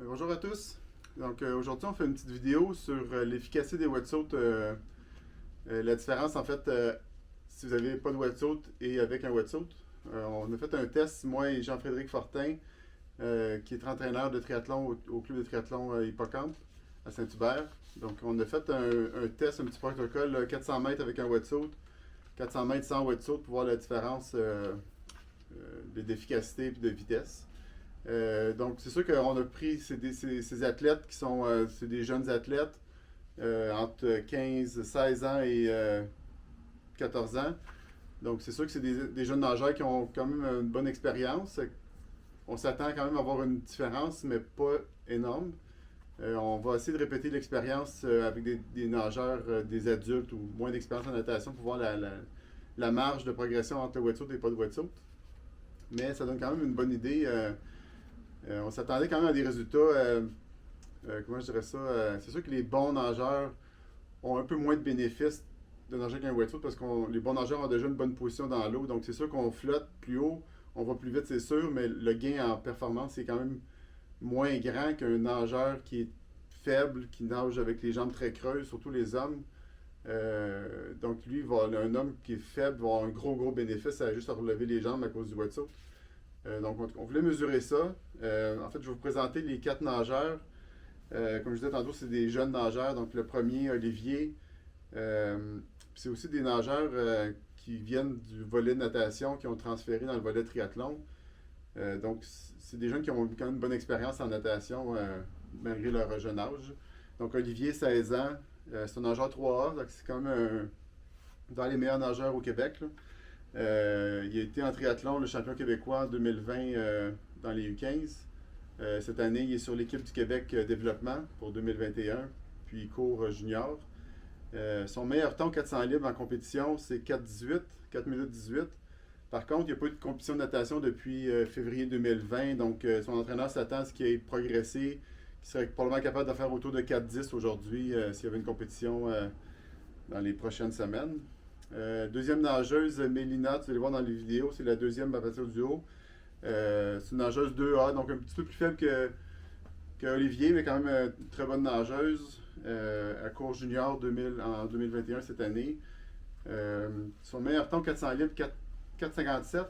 Bonjour à tous. Donc aujourd'hui on fait une petite vidéo sur l'efficacité des wetsuits. La différence en fait si vous n'avez pas de wetsuit et avec un wetsuit. On a fait un test, moi et Jean-Frédéric Fortin, qui est entraîneur de triathlon au club de triathlon Hippocampe à Saint-Hubert. Donc on a fait un test, un petit protocole 400 mètres avec un wetsuit, 400 mètres sans wetsuit pour voir la différence d'efficacité et de vitesse. Donc, c'est sûr qu'on a pris ces athlètes qui sont c'est des jeunes athlètes entre 15, 16 ans et 14 ans. Donc, c'est sûr que c'est des jeunes nageurs qui ont quand même une bonne expérience. On s'attend quand même à avoir une différence, mais pas énorme. On va essayer de répéter l'expérience avec des nageurs, des adultes ou moins d'expérience en natation pour voir la marge de progression entre le wetsuit et pas de wetsuit. Mais ça donne quand même une bonne idée. On s'attendait quand même à des résultats, comment je dirais ça, c'est sûr que les bons nageurs ont un peu moins de bénéfices de nager qu'un wetsuit parce que les bons nageurs ont déjà une bonne position dans l'eau, donc c'est sûr qu'on flotte plus haut, on va plus vite c'est sûr, mais le gain en performance est quand même moins grand qu'un nageur qui est faible, qui nage avec les jambes très creuses, surtout les hommes. Donc lui, un homme qui est faible va avoir un gros bénéfice à juste relever les jambes à cause du wetsuit. Donc, on voulait mesurer ça. En fait, je vais vous présenter les 4 nageurs. Comme je disais tantôt, c'est des jeunes nageurs. Donc, le premier, Olivier. C'est aussi des nageurs qui viennent du volet de natation, qui ont transféré dans le volet triathlon. Donc, c'est des jeunes qui ont quand même une bonne expérience en natation, malgré leur jeune âge. Donc, Olivier, 16 ans. C'est un nageur 3A. Donc, c'est quand même dans les meilleurs nageurs au Québec, là. Il a été en triathlon le champion québécois en 2020 dans les U15. Cette année, il est sur l'équipe du Québec développement pour 2021, puis il court junior. Son meilleur temps 400 livres en compétition, c'est 4,18, 4 minutes 18. Par contre, il n'y a pas eu de compétition de natation depuis février 2020, donc son entraîneur s'attend à ce qu'il ait progressé, qu'il serait probablement capable de faire autour de 4,10 aujourd'hui s'il y avait une compétition dans les prochaines semaines. Deuxième nageuse, Mélina, tu vas le voir dans les vidéos, c'est la deuxième à partir du haut. C'est une nageuse 2A, donc un petit peu plus faible que Olivier, mais quand même une très bonne nageuse. Elle court junior en 2021 cette année. Son meilleur temps 400 livres, 4,57.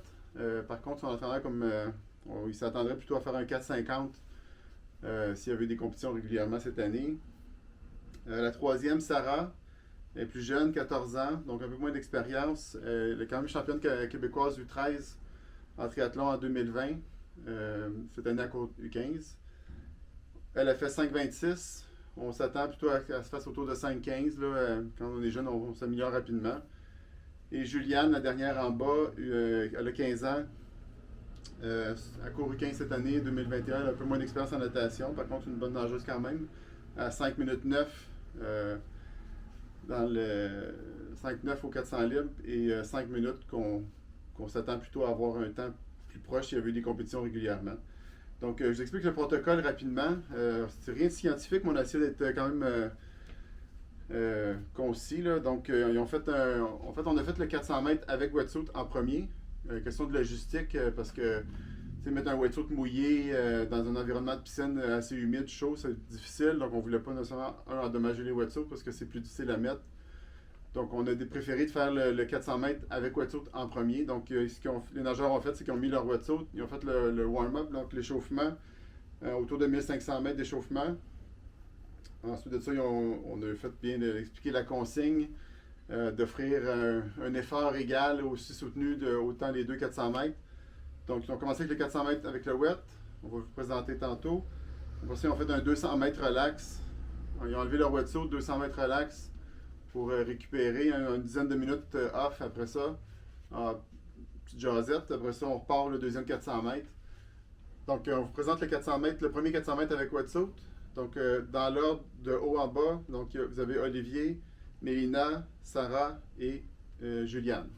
Par contre, son entraîneur, il s'attendrait plutôt à faire un 4,50 s'il y avait des compétitions régulièrement cette année. La troisième, Sarah. Elle est plus jeune, 14 ans, donc un peu moins d'expérience. Elle est quand même championne québécoise U13 en triathlon en 2020. Cette année, à court U15. Elle a fait 5,26. On s'attend plutôt à ce qu'elle se fasse autour de 5,15. Quand on est jeune, on s'améliore rapidement. Et Juliane, la dernière en bas, elle a 15 ans. À court U15 cette année, 2021, elle a un peu moins d'expérience en natation. Par contre, une bonne nageuse quand même. À 5 minutes 9. Dans le 5,9 au 400 libres et 5 minutes qu'on s'attend plutôt à avoir un temps plus proche s'il y avait eu des compétitions régulièrement. Donc, je vous explique le protocole rapidement. C'est rien de scientifique, mais on a essayé d'être quand même concis, là. Donc, on a fait le 400 mètres avec wetsuit en premier. Question de logistique, parce que mettre un wetsuit mouillé dans un environnement de piscine assez humide, chaud, c'est difficile. Donc, on ne voulait pas nécessairement endommager les wetsuits parce que c'est plus difficile à mettre. Donc, on a préféré de faire le 400 mètres avec wetsuit en premier. Donc, les nageurs ont fait, c'est qu'ils ont mis leur wetsuit. Ils ont fait le warm-up, donc l'échauffement, autour de 1500 mètres d'échauffement. Ensuite de ça, on a fait bien expliquer la consigne, d'offrir un effort égal aussi soutenu de autant les deux 400 mètres. Donc, ils ont commencé avec le 400 mètres avec le wet. On va vous présenter tantôt. Ensuite, ils ont fait un 200 mètres relax. Ils ont enlevé leur wetsuit, 200 mètres relax pour récupérer une dizaine de minutes off après ça. Petite jasette. Après ça, on repart le deuxième 400 mètres. Donc, on vous présente le premier 400 mètres avec wetsuit. Donc, dans l'ordre de haut en bas, donc, vous avez Olivier, Mélina, Sarah et Juliane.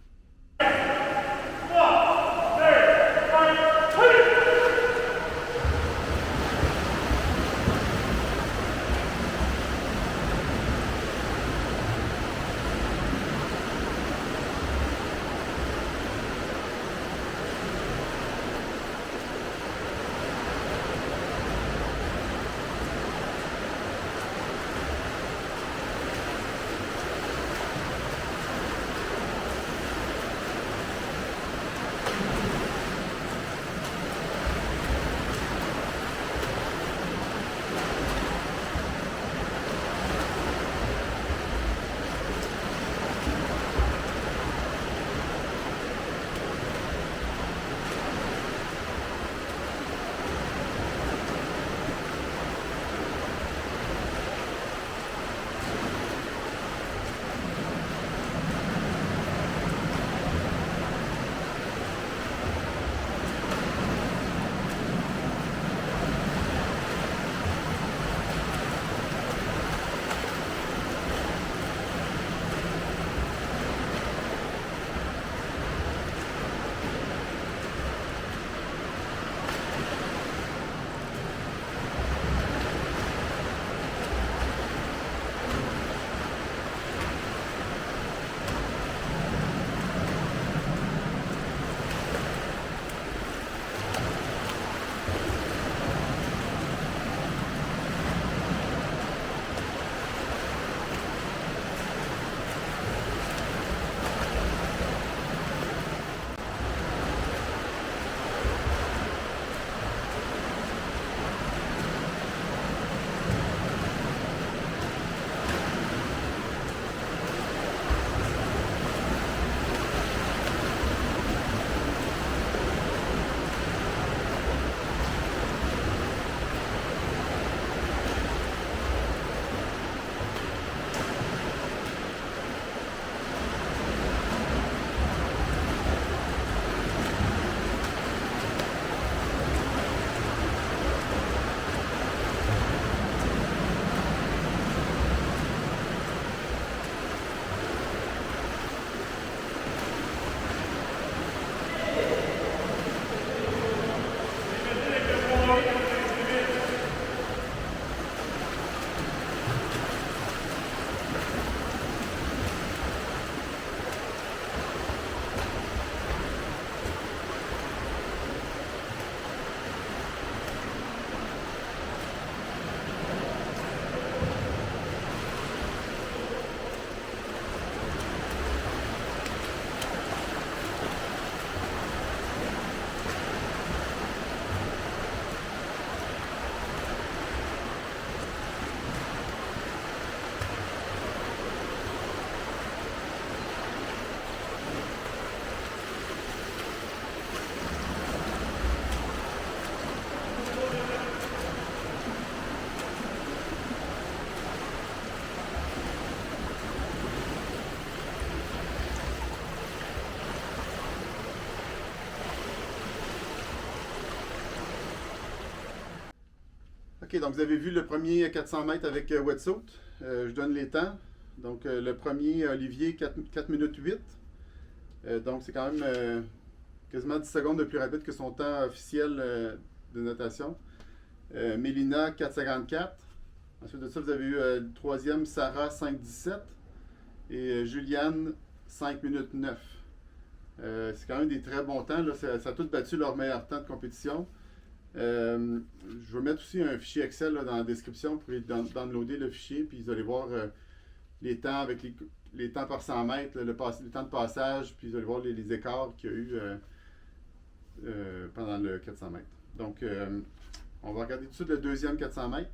OK, donc vous avez vu le premier 400 mètres avec wetsuit. Je donne les temps. Donc le premier, Olivier, 4 minutes 8. Donc c'est quand même quasiment 10 secondes de plus rapide que son temps officiel de natation. Mélina, 4,54. Ensuite de ça, vous avez eu le troisième, Sarah, 5,17. Et Juliane, 5 minutes 9. C'est quand même des très bons temps. Là. Ça a tous battu leur meilleur temps de compétition. Je vais mettre aussi un fichier Excel là, dans la description pour downloader le fichier. Puis vous allez voir les temps avec les temps par 100 mètres, le temps de passage. Puis vous allez voir les écarts qu'il y a eu pendant le 400 mètres. Donc, on va regarder tout de suite le deuxième 400 mètres.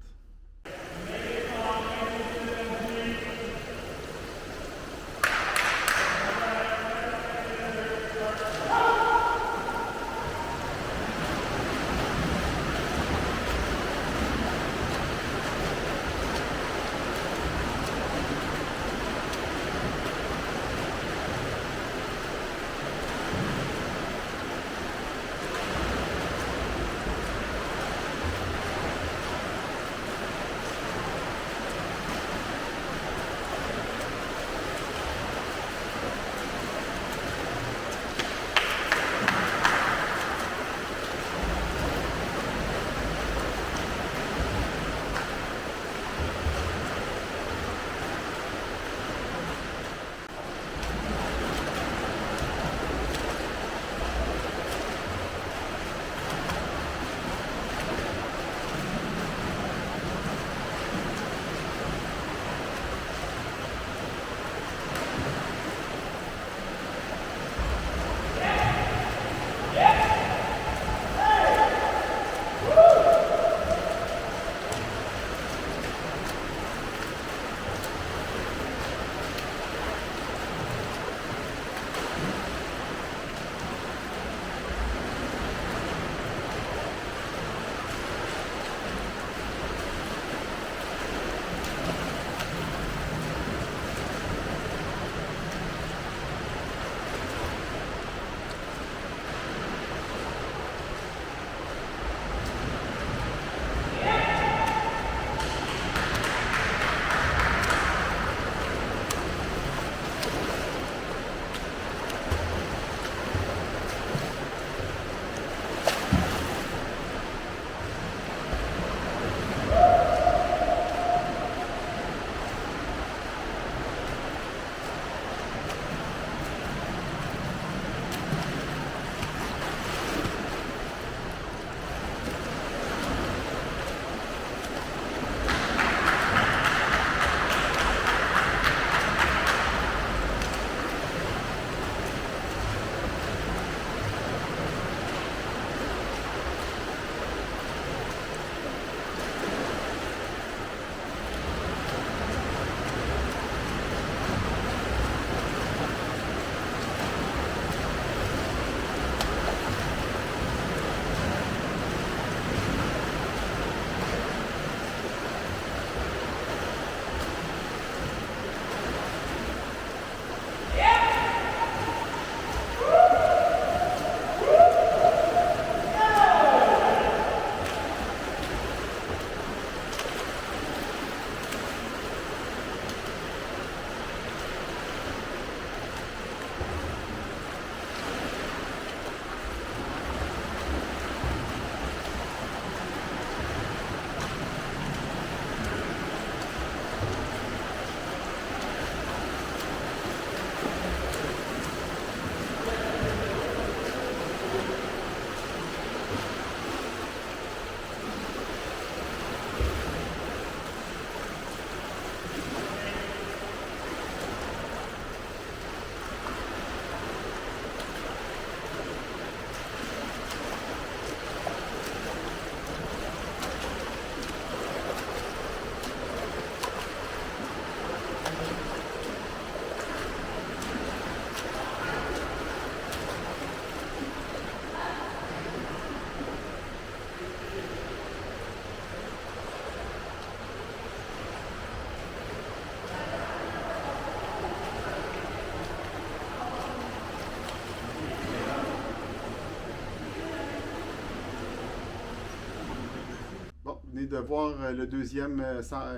venez de voir le deuxième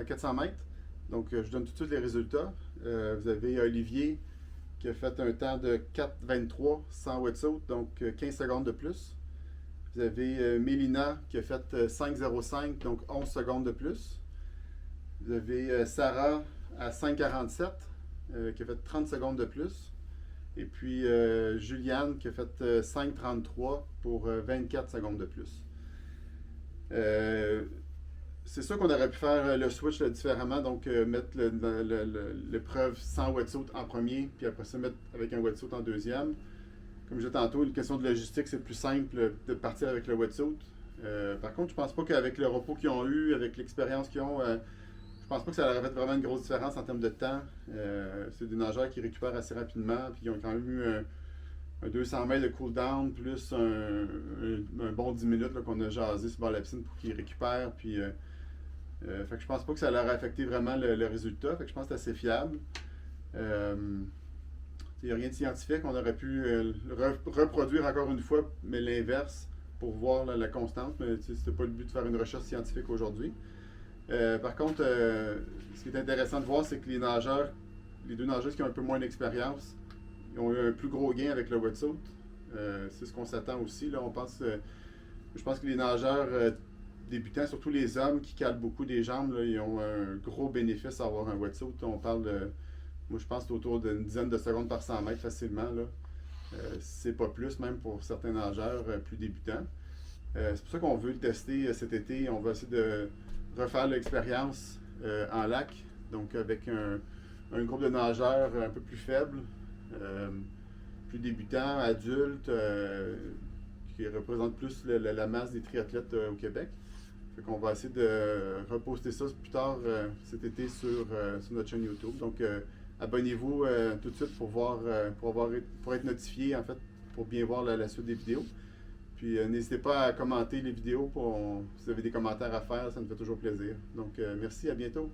400 mètres. Donc, je donne tout de suite les résultats. Vous avez Olivier qui a fait un temps de 4,23 sans wetsuit, donc 15 secondes de plus. Vous avez Mélina qui a fait 5,05, donc 11 secondes de plus. Vous avez Sarah à 5,47, qui a fait 30 secondes de plus. Et puis Juliane qui a fait 5,33 pour 24 secondes de plus. C'est sûr qu'on aurait pu faire le switch différemment, donc mettre l'épreuve sans wetsuit en premier, puis après ça mettre avec un wetsuit en deuxième. Comme je disais tantôt, une question de logistique, c'est plus simple de partir avec le wetsuit. Par contre, je pense pas qu'avec le repos qu'ils ont eu, avec l'expérience qu'ils ont, je pense pas que ça aurait fait vraiment une grosse différence en termes de temps. C'est des nageurs qui récupèrent assez rapidement, puis ils ont quand même eu un 200 mètres de cool-down, plus un bon 10 minutes qu'on a jasé sur la piscine pour qu'ils récupèrent. Puis, fait que je pense pas que ça leur a affecté vraiment le résultat. Fait que je pense que c'est assez fiable. Il n'y a rien de scientifique. On aurait pu reproduire encore une fois, mais l'inverse, pour voir la constante. Mais c'était pas le but de faire une recherche scientifique aujourd'hui. Par contre, ce qui est intéressant de voir, c'est que les deux nageuses qui ont un peu moins d'expérience, ils ont eu un plus gros gain avec le wetsuit. C'est ce qu'on s'attend aussi. Là. Je pense que les nageurs débutants, surtout les hommes qui calent beaucoup des jambes, là, ils ont un gros bénéfice à avoir un wetsuit. On parle de, moi je pense que c'est autour d'une dizaine de secondes par 100 mètres facilement. Là. C'est pas plus, même pour certains nageurs plus débutants. C'est pour ça qu'on veut le tester cet été. On va essayer de refaire l'expérience en lac, donc avec un groupe de nageurs un peu plus faible, plus débutants, adultes, qui représentent plus la masse des triathlètes au Québec. Fait qu'on va essayer de reposter ça plus tard cet été sur notre chaîne YouTube. Donc abonnez-vous tout de suite pour être notifié en fait, pour bien voir la suite des vidéos. Puis n'hésitez pas à commenter les vidéos si vous avez des commentaires à faire, ça nous fait toujours plaisir. Donc merci, à bientôt.